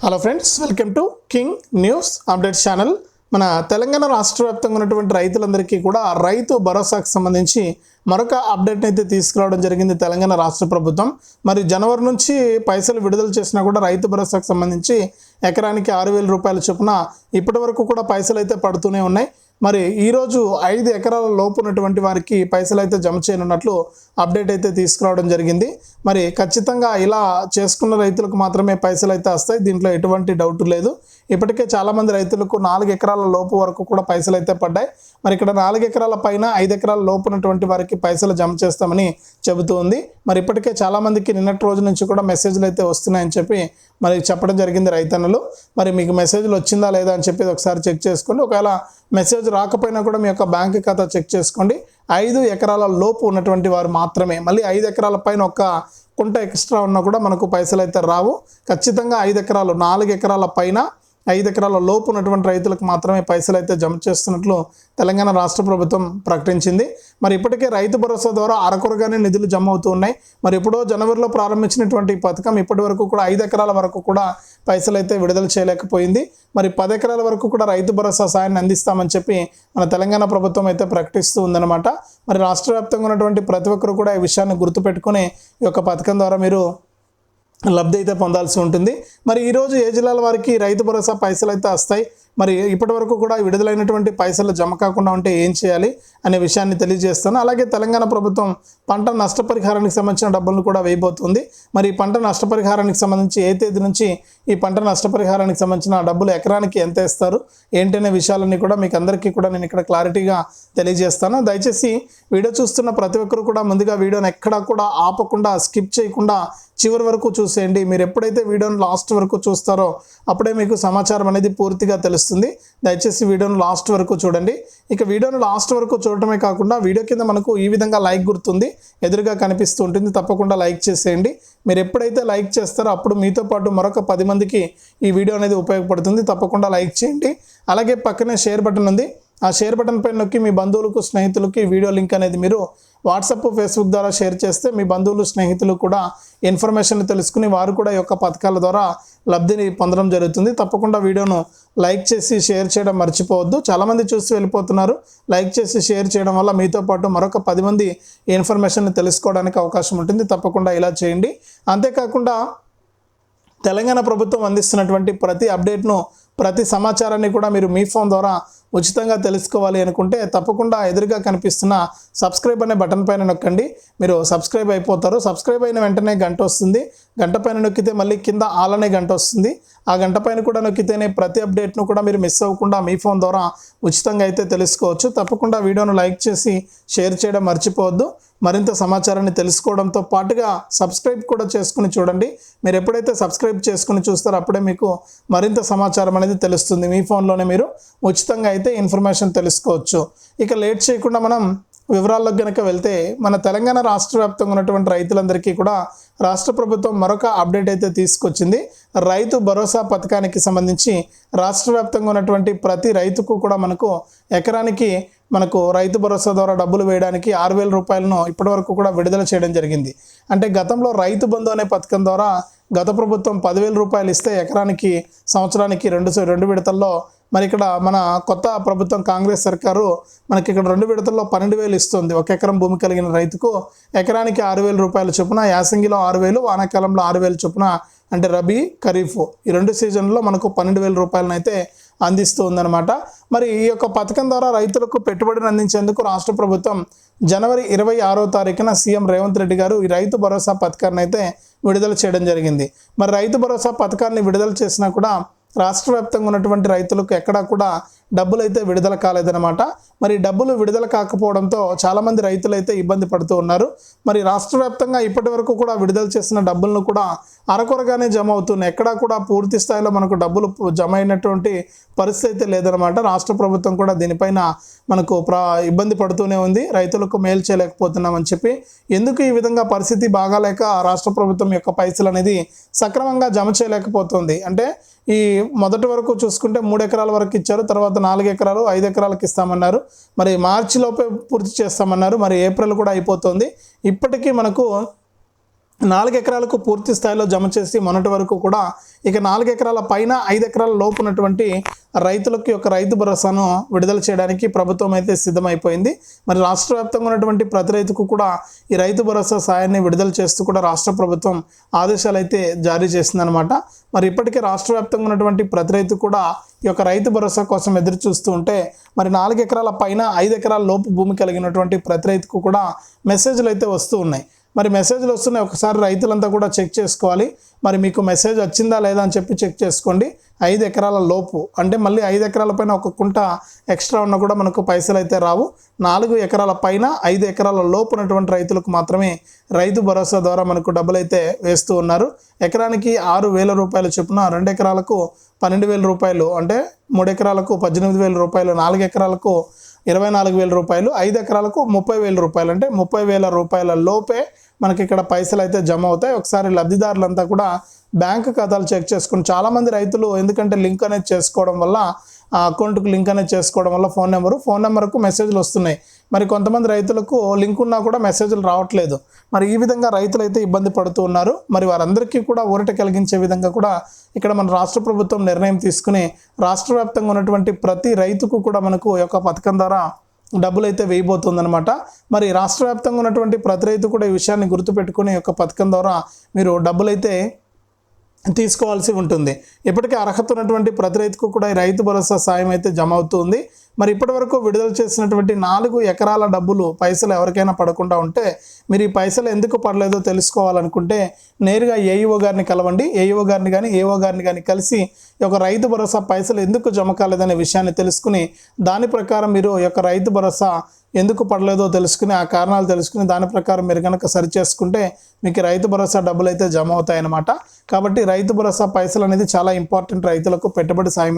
Hello friends, welcome to king news update channel. మన తెలంగాణ రాష్ట్ర వ్యాప్తంగా ఉన్నటువంటి రైతులందరికీ కూడా రైతు భరోసాకు సంబంధించి మరొక అప్డేట్ అయితే తీసుకురావడం జరిగింది తెలంగాణ రాష్ట్ర ప్రభుత్వం. మరి జనవరి నుంచి పైసలు విడుదల చేసినా కూడా రైతు భరోసాకు సంబంధించి ఎకరానికి 6,000 రూపాయల చొప్పున ఇప్పటి వరకు కూడా పైసలు అయితే పడుతూనే ఉన్నాయి. మరి ఈరోజు 5 ఎకరాల లోపు ఉన్నటువంటి వారికి పైసలు అయితే జమ చేయనున్నట్లు అప్డేట్ అయితే తీసుకురావడం జరిగింది. మరి ఖచ్చితంగా ఇలా చేసుకున్న రైతులకు మాత్రమే పైసలు అయితే వస్తాయి, దీంట్లో ఎటువంటి డౌట్ లేదు. ఇప్పటికే చాలామంది రైతులకు 4 ఎకరాల లోపు వరకు కూడా పైసలు అయితే పడ్డాయి. మరి ఇక్కడ 4 ఎకరాల పైన 5 ఎకరాల లోపు ఉన్నటువంటి వారికి పైసలు జమ చేస్తామని చెబుతూ ఉంది. మరి ఇప్పటికే చాలామందికి నిన్నటి రోజు నుంచి కూడా మెసేజ్లు అయితే వస్తున్నాయని చెప్పి మరి చెప్పడం జరిగింది రైతన్నలు. మరి మీకు మెసేజ్లు వచ్చిందా లేదా అని చెప్పి ఒకసారి చెక్ చేసుకోండి. ఒకవేళ మెసేజ్ రాకపోయినా కూడా మీ యొక్క బ్యాంక్ ఖాతా చెక్ చేసుకోండి. 5 ఎకరాల లోపు ఉన్నటువంటి వారు మాత్రమే, మళ్ళీ 5 ఎకరాల పైన ఒక కుంట ఎక్స్ట్రా ఉన్నా కూడా మనకు పైసలు అయితే రావు. ఖచ్చితంగా 5 ఎకరాలు, 4 ఎకరాల పైన 5 ఎకరాల లోపు ఉన్నటువంటి రైతులకు మాత్రమే పైసలు అయితే జమ చేస్తున్నట్లు తెలంగాణ రాష్ట్ర ప్రభుత్వం ప్రకటించింది. మరి ఇప్పటికే రైతు భరోసా ద్వారా అరకొరగానే నిధులు జమ అవుతూ ఉన్నాయి. మరి ఎప్పుడో జనవరిలో ప్రారంభించినటువంటి పథకం ఇప్పటి వరకు కూడా 5 ఎకరాల వరకు కూడా పైసలు అయితే విడుదల చేయలేకపోయింది. మరి 10 ఎకరాల వరకు కూడా రైతు భరోసా సాయాన్ని అందిస్తామని చెప్పి మన తెలంగాణ ప్రభుత్వం అయితే ప్రకటిస్తూ ఉందన్నమాట. మరి రాష్ట్ర వ్యాప్తంగా ఉన్నటువంటి ప్రతి ఒక్కరు కూడా ఈ విషయాన్ని గుర్తుపెట్టుకుని ఈ యొక్క పథకం ద్వారా మీరు లబ్ధి అయితే పొందాల్సి ఉంటుంది. మరి ఈరోజు ఏ జిల్లాల వారికి రైతు భరోసా పైసలు అయితే వస్తాయి, మరి ఇప్పటి వరకు కూడా విడుదలైనటువంటి పైసలు జమ కాకుండా ఉంటే ఏం చేయాలి అనే విషయాన్ని తెలియజేస్తాను. అలాగే తెలంగాణ ప్రభుత్వం పంట నష్టపరిహారానికి సంబంధించిన డబ్బులను కూడా వేయబోతుంది. మరి పంట నష్టపరిహారానికి సంబంధించి ఏ తేదీ నుంచి ఈ పంట నష్టపరిహారానికి సంబంధించిన డబ్బులు ఎకరానికి ఎంత ఇస్తారు ఏంటనే విషయాలన్నీ కూడా మీకు అందరికీ కూడా నేను ఇక్కడ క్లారిటీగా తెలియజేస్తాను. దయచేసి వీడియో చూస్తున్న ప్రతి ఒక్కరు కూడా ముందుగా వీడియోని ఎక్కడా కూడా ఆపకుండా, స్కిప్ చేయకుండా చివరి వరకు చూసేయండి. మీరు ఎప్పుడైతే వీడియోని లాస్ట్ వరకు చూస్తారో అప్పుడే మీకు సమాచారం అనేది పూర్తిగా తెలుస్తుంది. దయచేసి వీడియోను లాస్ట్ వరకు చూడండి. ఇక వీడియోను లాస్ట్ వరకు చూడటమే కాకుండా వీడియో కింద మనకు ఈ విధంగా లైక్ గుర్తుంది ఎదురుగా కనిపిస్తూ ఉంటుంది, తప్పకుండా లైక్ చేసేయండి. మీరు ఎప్పుడైతే లైక్ చేస్తారో అప్పుడు మీతో పాటు మరొక 10 మందికి ఈ వీడియో అనేది ఉపయోగపడుతుంది, తప్పకుండా లైక్ చేయండి. అలాగే పక్కనే షేర్ బటన్ ఉంది, ఆ షేర్ బటన్ పైన నొక్కి మీ బంధువులకు, స్నేహితులకి వీడియో లింక్ అనేది మీరు వాట్సాప్, ఫేస్బుక్ ద్వారా షేర్ చేస్తే మీ బంధువులు, స్నేహితులు కూడా ఇన్ఫర్మేషన్ తెలుసుకుని వారు కూడా ఈ యొక్క పథకాల ద్వారా లబ్ధిని పొందడం జరుగుతుంది. తప్పకుండా వీడియోను లైక్ చేసి షేర్ చేయడం మర్చిపోవద్దు. చాలామంది చూసి వెళ్ళిపోతున్నారు. లైక్ చేసి షేర్ చేయడం వల్ల మీతో పాటు మరొక 10 మంది ఈ ఇన్ఫర్మేషన్ తెలుసుకోవడానికి అవకాశం ఉంటుంది. తప్పకుండా ఇలా చేయండి. అంతేకాకుండా తెలంగాణ ప్రభుత్వం అందిస్తున్నటువంటి ప్రతి అప్డేట్ను, ప్రతి సమాచారాన్ని కూడా మీరు మీ ఫోన్ ద్వారా ఉచితంగా తెలుసుకోవాలి అనుకుంటే తప్పకుండా ఎదురుగా కనిపిస్తున్న సబ్స్క్రైబ్ అనే బటన్ పైన నొక్కండి. మీరు సబ్స్క్రైబ్ అయిపోతారు. సబ్స్క్రైబ్ అయిన వెంటనే గంట వస్తుంది. గంట పైన నొక్కితే మళ్ళీ కింద ఆల్ అనే గంట వస్తుంది. ఆ గంట పైన కూడా నొక్కితేనే ప్రతి అప్డేట్ను కూడా మీరు మిస్ అవ్వకుండా మీ ఫోన్ ద్వారా ఉచితంగా అయితే తెలుసుకోవచ్చు. తప్పకుండా వీడియోను లైక్ చేసి షేర్ చేయడం మర్చిపోవద్దు. మరింత సమాచారాన్ని తెలుసుకోవడంతో పాటుగా సబ్స్క్రైబ్ కూడా చేసుకుని చూడండి. మీరు ఎప్పుడైతే సబ్స్క్రైబ్ చేసుకుని చూస్తారో అప్పుడే మీకు మరింత సమాచారం అనేది తెలుస్తుంది. మీ ఫోన్లోనే మీరు ఉచితంగా అయితే ఇన్ఫర్మేషన్ తెలుసుకోవచ్చు. ఇక లేట్ చేయకుండా మనం వివరాల్లోకి గనక వెళ్తే, మన తెలంగాణ రాష్ట్ర వ్యాప్తంగా ఉన్నటువంటి రైతులందరికీ కూడా రాష్ట్ర ప్రభుత్వం మరొక అప్డేట్ అయితే తీసుకొచ్చింది. రైతు భరోసా పథకానికి సంబంధించి రాష్ట్ర వ్యాప్తంగా ఉన్నటువంటి ప్రతి రైతుకు కూడా ఎకరానికి రైతు భరోసా ద్వారా డబ్బులు వేయడానికి 6,000 రూపాయలను ఇప్పటివరకు కూడా విడుదల చేయడం జరిగింది. అంటే గతంలో రైతు బంధు అనే పథకం ద్వారా గత ప్రభుత్వం 10,000 రూపాయలు ఇస్తే ఎకరానికి సంవత్సరానికి రెండు విడతల్లో, మరి ఇక్కడ మన కొత్త ప్రభుత్వం కాంగ్రెస్ సర్కారు మనకి ఇక్కడ 2 విడతల్లో 12,000 ఇస్తుంది. 1 ఎకరం భూమి కలిగిన రైతుకు ఎకరానికి 6,000 రూపాయల చొప్పున, యాసంగిలో 6,000, వానాకాలంలో 6,000 చొప్పున, అంటే రబీ, ఖరీఫ్ ఈ 2 సీజన్లో మనకు 12,000 రూపాయలను అయితే అందిస్తూ ఉందన్నమాట. మరి ఈ యొక్క పథకం ద్వారా రైతులకు పెట్టుబడిని అందించేందుకు రాష్ట్ర ప్రభుత్వం జనవరి 26వ తారీఖున సీఎం రేవంత్ రెడ్డి గారు ఈ రైతు భరోసా పథకాన్ని అయితే విడుదల చేయడం జరిగింది. మరి రైతు భరోసా పథకాన్ని విడుదల చేసినా కూడా రాష్ట్ర వ్యాప్తంగా ఉన్నటువంటి రైతులకు ఎక్కడా కూడా డబ్బులు అయితే విడుదల కాలేదన్నమాట. మరి డబ్బులు విడుదల కాకపోవడంతో చాలామంది రైతులు అయితే ఇబ్బంది పడుతూ ఉన్నారు. మరి రాష్ట్ర వ్యాప్తంగా ఇప్పటి వరకు కూడా విడుదల చేసిన డబ్బులను కూడా అరకొరగానే జమ అవుతున్నాయి. ఎక్కడా కూడా పూర్తి స్థాయిలో మనకు డబ్బులు జమ అయినటువంటి పరిస్థితి అయితే లేదనమాట. రాష్ట్ర ప్రభుత్వం కూడా దీనిపైన ఇబ్బంది పడుతూనే ఉంది. రైతులకు మేలు చేయలేకపోతున్నామని చెప్పి, ఎందుకు ఈ విధంగా పరిస్థితి బాగాలేక రాష్ట్ర ప్రభుత్వం యొక్క పైసలు అనేది సక్రమంగా జమ చేయలేకపోతుంది అంటే, ఈ మొదటి వరకు చూసుకుంటే 3 ఎకరాల వరకు ఇచ్చారు, తర్వాత 4 ఎకరాలు, 5 ఎకరాలకు ఇస్తామన్నారు. మరి మార్చిలోపే పూర్తి చేస్తామన్నారు. మరి ఏప్రిల్ కూడా అయిపోతుంది. ఇప్పటికీ 4 ఎకరాలకు పూర్తి స్థాయిలో జమ చేసి మొన్నటి వరకు కూడా ఇక 4 ఎకరాల పైన 5 ఎకరాల లోపు ఉన్నటువంటి రైతులకు యొక్క రైతు భరోసాను విడుదల చేయడానికి ప్రభుత్వం అయితే సిద్ధమైపోయింది. మరి రాష్ట్ర వ్యాప్తంగా ఉన్నటువంటి ప్రతి రైతుకు కూడా ఈ రైతు భరోసా సాయాన్ని విడుదల చేస్తూ కూడా రాష్ట్ర ప్రభుత్వం ఆదేశాలు అయితే జారీ చేసిందనమాట. మరి ఇప్పటికే రాష్ట్ర వ్యాప్తంగా ఉన్నటువంటి ప్రతి రైతు కూడా ఈ యొక్క రైతు భరోసా కోసం ఎదురు చూస్తూ ఉంటే మరి 4 ఎకరాల పైన 5 ఎకరాల లోపు భూమి కలిగినటువంటి ప్రతి రైతుకు కూడా మెసేజ్లు అయితే వస్తూ ఉన్నాయి. మరి మెసేజ్లు వస్తున్నాయి, ఒకసారి రైతులంతా కూడా చెక్ చేసుకోవాలి. మరి మీకు మెసేజ్ వచ్చిందా లేదా అని చెప్పి చెక్ చేసుకోండి. 5 ఎకరాల లోపు అంటే మళ్ళీ 5 ఎకరాల పైన ఒక కుంట ఎక్స్ట్రా ఉన్నా కూడా మనకు పైసలు అయితే రావు. 4 ఎకరాల పైన 5 ఎకరాల లోపు ఉన్నటువంటి రైతులకు మాత్రమే రైతు భరోసా ద్వారా మనకు డబ్బులు అయితే వేస్తూ ఉన్నారు. ఎకరానికి 6,000 రూపాయలు చొప్పున, 2 ఎకరాలకు 12,000 రూపాయలు, అంటే 3 ఎకరాలకు 18,000 రూపాయలు, 4 ఎకరాలకు 24,000 రూపాయలు, 5 ఎకరాలకు 30,000 రూపాయలు, అంటే 30,000 రూపాయల లోపే మనకి ఇక్కడ పైసలు అయితే జమ అవుతాయి. ఒకసారి లబ్ధిదారులంతా కూడా బ్యాంకు ఖాతాలు చెక్ చేసుకుని, చాలామంది రైతులు ఎందుకంటే లింక్ అనేది చేసుకోవడం వల్ల, ఆ అకౌంట్కు లింక్ అనేది చేసుకోవడం వల్ల ఫోన్ నెంబర్కు మెసేజ్లు వస్తున్నాయి. మరి కొంతమంది రైతులకు లింక్ ఉన్నా కూడా మెసేజ్లు రావట్లేదు. మరి ఈ విధంగా రైతులు అయితే ఇబ్బంది పడుతూ ఉన్నారు. మరి వారందరికీ కూడా ఊరట కలిగించే విధంగా కూడా ఇక్కడ మన రాష్ట్ర ప్రభుత్వం నిర్ణయం తీసుకుని రాష్ట్ర వ్యాప్తంగా ఉన్నటువంటి ప్రతి రైతుకు కూడా మనకు ఈ యొక్క పథకం ద్వారా డబ్బులు అయితే వేయబోతుందన్నమాట. మరి రాష్ట్ర వ్యాప్తంగా ఉన్నటువంటి ప్రతి రైతు కూడా ఈ విషయాన్ని గుర్తుపెట్టుకుని ఈ యొక్క పథకం ద్వారా మీరు డబ్బులైతే తీసుకోవాల్సి ఉంటుంది. ఇప్పటికే అర్హత ఉన్నటువంటి ప్రతి రైతుకు కూడా ఈ రైతు భరోసా సాయం అయితే జమ అవుతుంది. మరి ఇప్పటివరకు విడుదల చేసినటువంటి 4 ఎకరాల డబ్బులు పైసలు ఎవరికైనా పడకుండా ఉంటే మీరు ఈ పైసలు ఎందుకు పడలేదో తెలుసుకోవాలనుకుంటే నేరుగా ఏఈఓ గారిని కలవండి. ఏఈఓ గారిని కానీ ఏఓ గారిని కానీ కలిసి ఈ యొక్క రైతు భరోసా పైసలు ఎందుకు జమ కాలేదనే విషయాన్ని తెలుసుకుని దాని ప్రకారం మీరు ఈ యొక్క రైతు భరోసా ఎందుకు పడలేదో తెలుసుకుని ఆ కారణాలు తెలుసుకుని దాని ప్రకారం మీరు కనుక సరి చేసుకుంటే మీకు రైతు భరోసా డబ్బులు అయితే జమ అవుతాయన్నమాట. కాబట్టి రైతు భరోసా పైసలు అనేది చాలా ఇంపార్టెంట్, రైతులకు పెట్టుబడి సాయం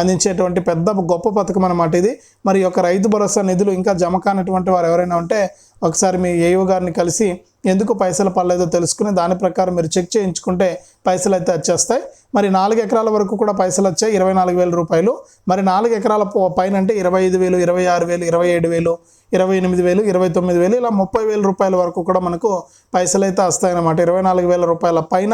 అందించేటువంటి పెద్ద గొప్ప పథకం అన్నమాట ఇది. మరి ఈ యొక్క రైతు భరోసా నిధులు ఇంకా జమ కానటువంటి వారు ఎవరైనా ఉంటే ఒకసారి మీ ఏఈఓ గారిని కలిసి ఎందుకు పైసలు పడలేదో తెలుసుకుని దాని ప్రకారం మీరు చెక్ చేయించుకుంటే పైసలు అయితే వచ్చేస్తాయి. మరి 4 ఎకరాల వరకు కూడా పైసలు వచ్చాయి 24,000 రూపాయలు. మరి 4 ఎకరాల పైన అంటే 25,000, 26,000, 27,000, 28,000, 29,000 ఇలా 30,000 రూపాయల వరకు కూడా మనకు పైసలు అయితే వస్తాయన్నమాట. 24,000 రూపాయల పైన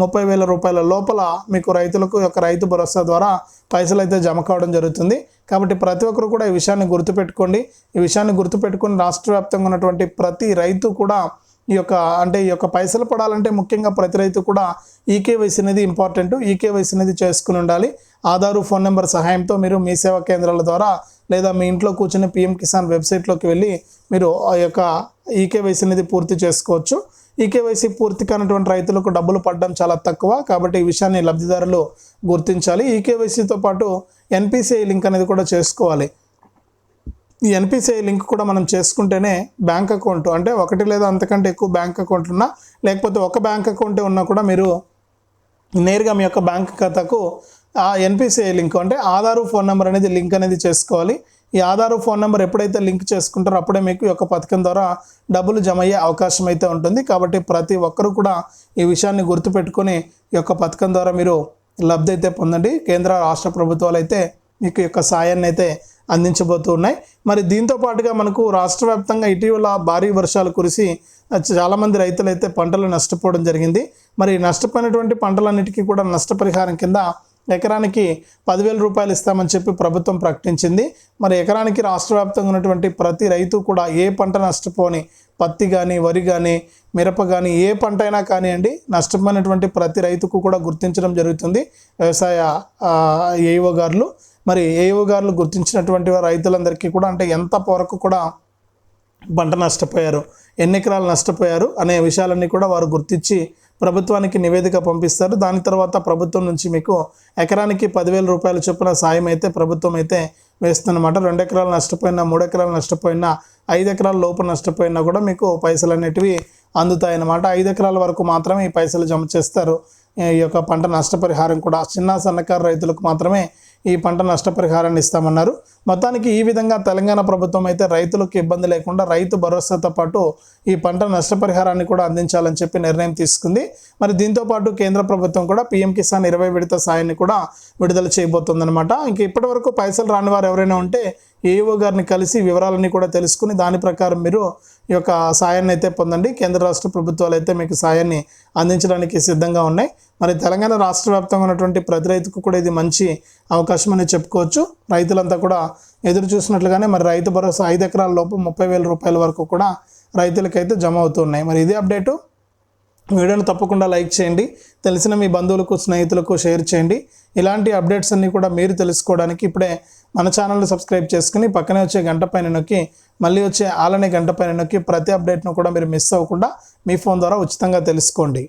30,000 రూపాయల లోపల మీకు రైతులకు యొక్క రైతు భరోసా ద్వారా పైసలు అయితే జమ కావడం జరుగుతుంది. కాబట్టి ప్రతి ఒక్కరు కూడా ఈ విషయాన్ని గుర్తుపెట్టుకోండి. ఈ విషయాన్ని గుర్తుపెట్టుకుని రాష్ట్ర వ్యాప్తంగా ఉన్నటువంటి ప్రతి రైతు కూడా ఈ యొక్క పైసలు పడాలంటే ముఖ్యంగా ప్రతి రైతు కూడా ఈకేవైసీ అనేది ఇంపార్టెంట్. ఈకేవైసీ అనేది చేసుకుని ఉండాలి. ఆధారు ఫోన్ నెంబర్ సహాయంతో మీరు మీ సేవా కేంద్రాల ద్వారా లేదా మీ ఇంట్లో కూర్చుని పిఎం కిసాన్ వెబ్సైట్లోకి వెళ్ళి మీరు ఆ యొక్క ఈకేవైసీ అనేది పూర్తి చేసుకోవచ్చు. ఈకేవైసీ పూర్తి కానటువంటి రైతులకు డబ్బులు పడడం చాలా తక్కువ. కాబట్టి ఈ విషయాన్ని లబ్ధిదారులు గుర్తించాలి. ఈకేవైసీతో పాటు ఎన్పిసిఐ లింక్ అనేది కూడా చేసుకోవాలి. ఈ ఎన్పిసిఐ లింక్ కూడా మనం చేసుకుంటేనే బ్యాంక్ అకౌంట్, అంటే ఒకటి లేదా అంతకంటే ఎక్కువ బ్యాంక్ అకౌంట్లు ఉన్నా లేకపోతే ఒక బ్యాంక్ అకౌంటే ఉన్నా కూడా మీరు నేరుగా మీ యొక్క బ్యాంక్ ఖాతాకు ఆ ఎన్పిసిఐ లింక్ అంటే ఆధారు ఫోన్ నెంబర్ అనేది లింక్ అనేది చేసుకోవాలి. ఈ ఆధారు ఫోన్ నెంబర్ ఎప్పుడైతే లింక్ చేసుకుంటారో అప్పుడే మీకు ఈ యొక్క పథకం ద్వారా డబ్బులు జమ అయ్యే అవకాశం అయితే ఉంటుంది. కాబట్టి ప్రతి ఒక్కరూ కూడా ఈ విషయాన్ని గుర్తుపెట్టుకొని ఈ యొక్క పథకం ద్వారా మీరు లబ్ధి అయితే పొందండి. కేంద్ర రాష్ట్ర ప్రభుత్వాలు అయితే మీకు యొక్క సాయాన్ని అయితే అందించబోతూ ఉన్నాయి. మరి దీంతో పాటుగా మనకు రాష్ట్ర వ్యాప్తంగా ఇటీవల భారీ వర్షాలు కురిసి చాలామంది రైతులు అయితే పంటలు నష్టపోవడం జరిగింది. మరి నష్టపోయినటువంటి పంటలన్నిటికీ కూడా నష్టపరిహారం కింద ఎకరానికి 10,000 రూపాయలు ఇస్తామని చెప్పి ప్రభుత్వం ప్రకటించింది. మరి ఎకరానికి రాష్ట్ర వ్యాప్తంగా ఉన్నటువంటి ప్రతి రైతు కూడా ఏ పంట నష్టపోని, పత్తి కానీ, వరి కానీ, మిరప కానీ, ఏ పంట అయినా కానివ్వండి, నష్టపోయినటువంటి ప్రతి రైతుకు కూడా గుర్తించడం జరుగుతుంది వ్యవసాయ ఏఈఓ గారులు. మరి ఏఈఓ గారులు గుర్తించినటువంటి రైతులందరికీ కూడా అంటే ఎంత వరకు కూడా పంట నష్టపోయారు, ఎన్ని ఎకరాలు నష్టపోయారు అనే విషయాలన్నీ కూడా వారు గుర్తించి ప్రభుత్వానికి నివేదిక పంపిస్తారు. దాని తర్వాత ప్రభుత్వం నుంచి మీకు ఎకరానికి 10,000 రూపాయల చొప్పున సాయం అయితే ప్రభుత్వం అయితే వేస్తుందన్నమాట. 2 ఎకరాలు నష్టపోయినా, 3 ఎకరాలు నష్టపోయినా, 5 ఎకరాల లోపు నష్టపోయినా కూడా మీకు పైసలు అనేటివి అందుతాయన్నమాట. 5 ఎకరాల వరకు మాత్రమే ఈ పైసలు జమ చేస్తారు. ఈ యొక్క పంట నష్టపరిహారం కూడా చిన్న సన్నకారు రైతులకు మాత్రమే ఈ పంట నష్టపరిహారాన్ని ఇస్తామన్నారు. మొత్తానికి ఈ విధంగా తెలంగాణ ప్రభుత్వం అయితే రైతులకు ఇబ్బంది లేకుండా రైతు భరోసాతో పాటు ఈ పంట నష్టపరిహారాన్ని కూడా అందించాలని చెప్పి నిర్ణయం తీసుకుంది. మరి దీంతో పాటు కేంద్ర ప్రభుత్వం కూడా పిఎం కిసాన్ 20 విడత సాయాన్ని కూడా విడుదల చేయబోతుందన్నమాట. ఇంక ఇప్పటి వరకు పైసలు రాని వారు ఎవరైనా ఉంటే ఏఈఓ గారిని కలిసి వివరాలన్నీ కూడా తెలుసుకుని దాని ప్రకారం మీరు ఈ యొక్క సాయాన్ని అయితే పొందండి. కేంద్ర రాష్ట్ర ప్రభుత్వాలు అయితే మీకు సాయాన్ని అందించడానికి సిద్ధంగా ఉన్నాయి. మరి తెలంగాణ రాష్ట్ర వ్యాప్తంగా ఉన్నటువంటి ప్రతి రైతుకు కూడా ఇది మంచి అవకాశం అని చెప్పుకోవచ్చు. రైతులంతా కూడా ఎదురు చూసినట్లుగానే మరి రైతు భరోసా 5 ఎకరాల లోపు 30,000 రూపాయల వరకు కూడా రైతులకైతే జమ అవుతున్నాయి. మరి ఇదే అప్డేటు. వీడియోని తప్పకుండా లైక్ చేయండి, తెలిసిన మీ బంధువులకు స్నేహితులకు షేర్ చేయండి. ఇలాంటి అప్డేట్స్ అన్నీ కూడా మీరు తెలుసుకోవడానికి ఇప్పుడే మన ఛానల్ని సబ్స్క్రైబ్ చేసుకుని పక్కనే వచ్చే గంట పైన నొక్కి మళ్ళీ వచ్చే ఆలనే గంట పైన నొక్కి ప్రతి అప్డేట్ను కూడా మీరు మిస్ అవ్వకుండా మీ ఫోన్ ద్వారా ఉచితంగా తెలుసుకోండి.